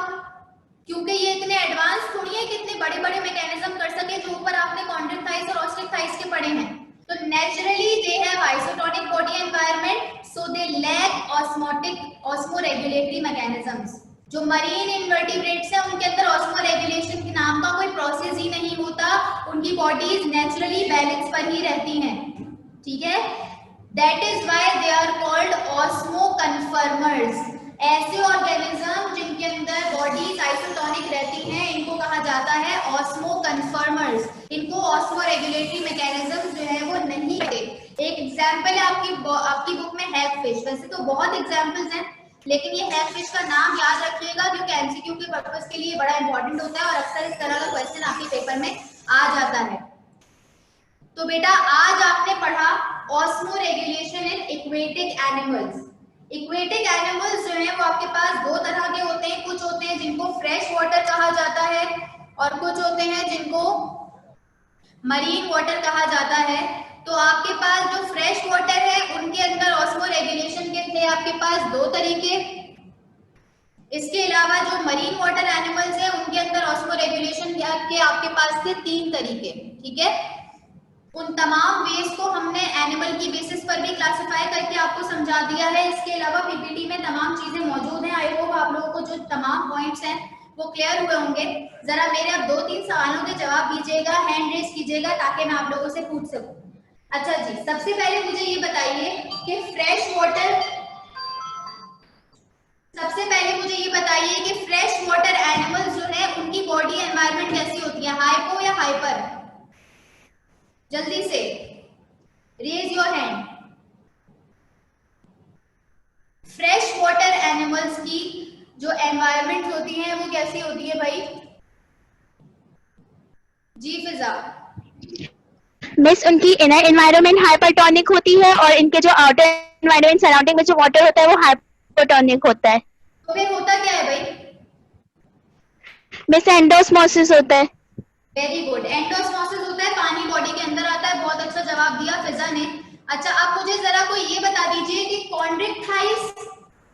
क्योंकि ये इतने एडवांस थोड़ी है कि इतने बड़े बड़े मैकेनिज्म कर सके जो ऊपर आपने कॉन्ड्रिक्टाइज और ऑस्ट्रिक्टाइज के पढ़े हैं। तो naturally they have isotonic body environment, so they lack osmotic osmoregulatory mechanisms. जो मरीन इनवर्टिब्रेट्स हैं उनके अंदर ऑस्मोरेगुलेशन के नाम का कोई प्रोसेस ही नहीं होता, उनकी बॉडीज नेचुरली बैलेंस पर ही रहती हैं, ठीक है? That is why they are called osmoconformers. ऐसे ऑर्गेनिज्म जिनके अंदर बॉडीज आइसोटोनिक रहती हैं इनको कहा जाता है ऑस्मोकन्फर्मर्स। इनको ऑस्मोरेगुलेटरी मैकेनिज्म जो है वो नहीं है। एक एग्जांपल है आपकी बुक में हैगफिश, वैसे तो बहुत एग्जांपल्स हैं लेकिन ये हैगफिश का नाम याद रखिएगा क्योंकि एमसीक्यू के पर्पस के लिए बड़ा इंपॉर्टेंट होता है और अक्सर इस तरह का क्वेश्चन आपके पेपर में आ जाता है। तो बेटा आज आपने पढ़ा osmoregulation in aquatic animals. Aquatic animals जो हैं वो आपके पास दो तरह के होते हैं, कुछ होते हैं जिनको फ्रेश वाटर कहा जाता है और कुछ होते हैं जिनको मरीन वाटर कहा जाता है। तो आपके पास जो फ्रेश वाटर है उनके अंदर ऑस्मोरेगुलेशन के थे आपके पास दो तरीके, इसके अलावा जो मरीन वाटर एनिमल्स हैं उनके अंदर ऑस्मोरेगुलेशन के आपके पास थे तीन तरीके, ठीक है? उन तमाम वेज को हमने एनिमल की बेसिस पर भी क्लासिफाई करके आपको समझा दिया है। इसके अलावा पीपीटी में तमाम चीजें मौजूद हैं। आई होप आप लोगों को जो तमाम पॉइंट्स हैं वो क्लियर हुए होंगे। जरा मेरे अब दो तीन सवालों के जवाब दीजिएगा, हैंड रेज कीजिएगा ताकि मैं आप लोगों से पूछ सकूं। अच्छा जी, सबसे पहले मुझे ये बताइए कि फ्रेश वाटर, सबसे पहले मुझे ये बताइए कि फ्रेश वाटर एनिमल्स जो है उनकी बॉडी एनवायरनमेंट कैसी होती है, हाइपो या हाइपर? जल्दी से raise your hand. Fresh water animals की जो एनवायरनमेंट होती है वो कैसी होती है भाई? जी फिजा। मिस उनकी इनर एनवायरनमेंट हाइपरटोनिक होती है और इनके जो आउटर एनवायरनमेंट सराउंडिंग में जो वाटर होता है वो हाइपोटोनिक होता है। तो फिर होता क्या है भाई? मिस एंडोस्मोसिस होता है। वेरी गुड, एंडोस्मोसिस होता है, पानी बॉडी के अंदर आता है। बहुत अच्छा जवाब दिया फिजा ने। अच्छा, अब मुझे जरा कोई ये बता दीजिए कि कॉन्ड्रिक्टाइस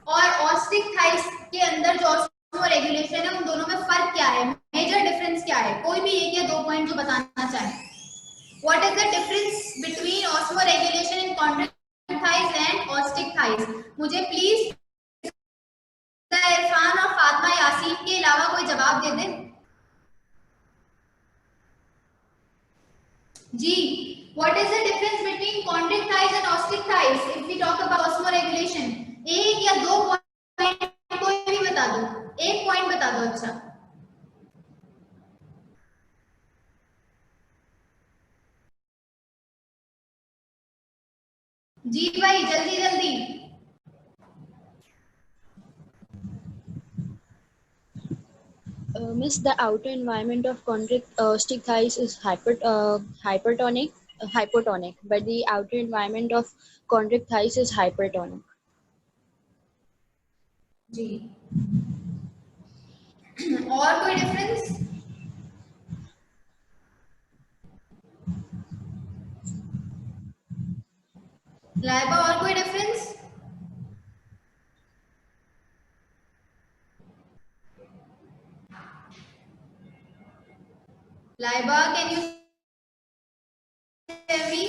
और ऑस्ट्रिक्टाइस के अंदर जो ऑस्मोरेगुलेशन है उन दोनों में फर्क क्या है, मेजर डिफरेंस क्या है? कोई भी एक या दो पॉइंट जो बताना चाहे। What is the difference between osmoregulation in chondrichthyes and osteichthyes? मुझे प्लीज इरफान और फातिमा यासीन के अलावा कोई जवाब दे दे जी। What is the difference between chondrichthyes and ostricthyes if we talk about osmoregulation? एक या दो पॉइंट कोई भी बता दो, एक पॉइंट बता दो। अच्छा जी भाई, जल्दी जल्दी। Miss, the outer environment of chondrichthyes is hypertonic, hypotonic, but the outer environment of chondrichthyes is hypertonic. जी और कोई डिफरेंस? लाइबा और कोई difference? Laiba can you hear me?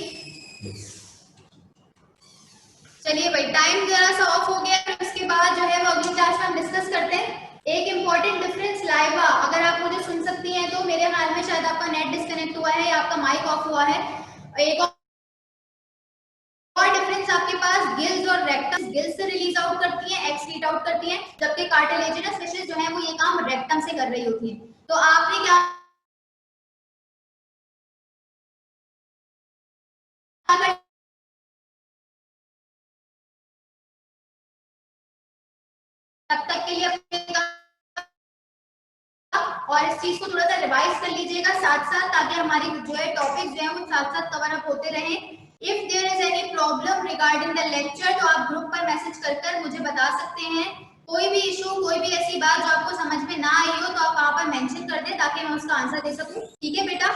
चलिए भाई, टाइम जरा सा ऑफ हो गया, फिर उसके बाद जो है वो अगली क्लास में हम डिस्कस करते हैं। एक इंपॉर्टेंट डिफरेंस लाइबा, अगर आप मुझे सुन सकती हैं तो मेरे ख्याल में शायद आपका नेट डिस्कनेक्ट हुआ है या आपका माइक ऑफ हुआ है। एक और डिफरेंस आपके पास गिल्स गिल्स से रिलीज आउट करती हैं, एक्सक्रीट आउट करती हैं, जबकि कार्टिलेजिनस फिशेस जो है वो ये काम रेक्टम से कर रही होती हैं। तो आपने क्या करना तब तक के लिए अपने और इस चीज को थोड़ा सा रिवाइज कर लीजिएगा साथ साथ, ताकि हमारी जो है टॉपिक जो है वो साथ साथ कवर अप होते रहें। If there is any problem regarding the lecture तो आप ग्रुप पर मैसेज कर कर मुझे बता सकते हैं। कोई भी इशू, कोई भी ऐसी बात जो आपको समझ में ना आई हो तो आप वहां पर मेंशन कर दें ताकि मैं उसका आंसर दे सकूं। ठीक है बेटा।